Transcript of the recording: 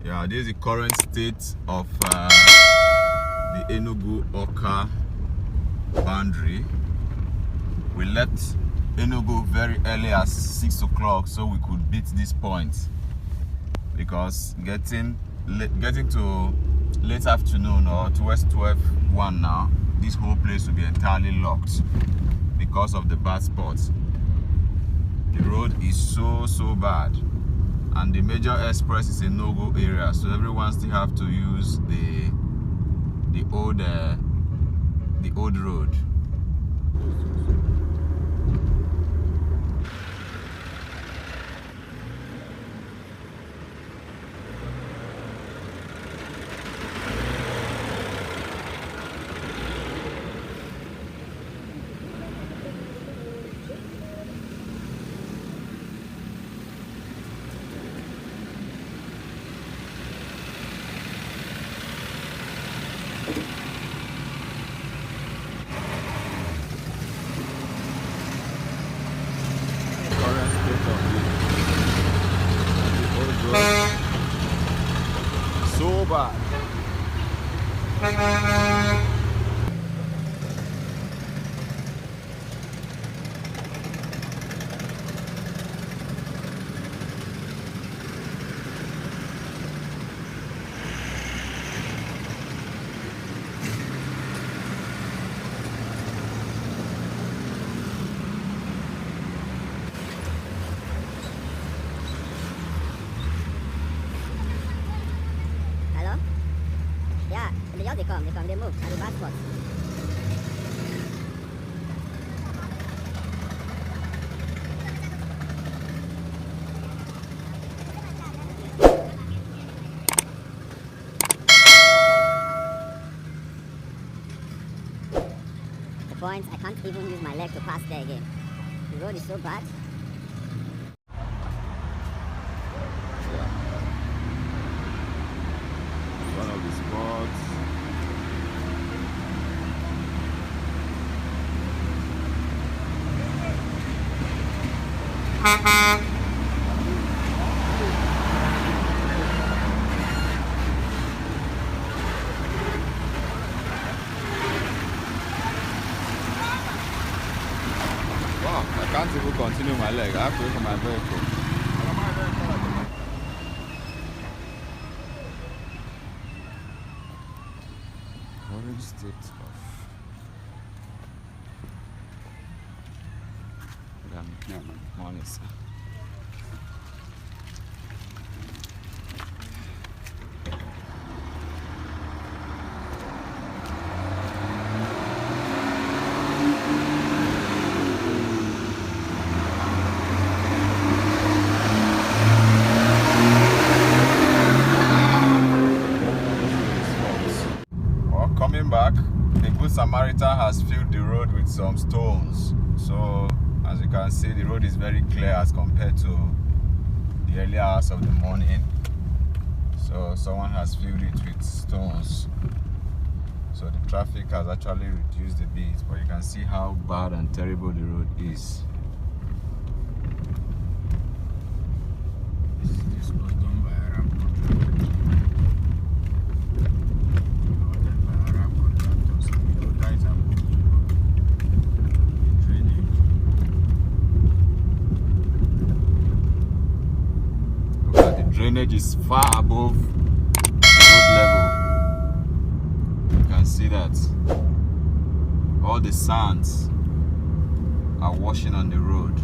Yeah, this is the current state of the Enugu-Awka boundary. We left Enugu very early at 6 o'clock so we could beat this point, because getting to late afternoon or towards 12:01 now, this whole place will be entirely locked because of the bad spots. The road is so bad, and the major express is in Nogo area, so everyone still have to use the old road. So bad. They come, they move, at the bad spot. The point, I can't even use my leg to pass there again. The road is so bad. One of the spots. Wow, I can't even continue my leg. I have to wait for my vehicle. Orange state of morning, sir. Coming back, the Good Samaritan has filled the road with some stones. So, as you can see, the road is very clear as compared to the early hours of the morning. So, someone has filled it with stones. So, the traffic has actually reduced a bit, but you can see how bad and terrible the road is. This was done by Arab contractors. Drainage is far above the road level. You can see that all the sands are washing on the road.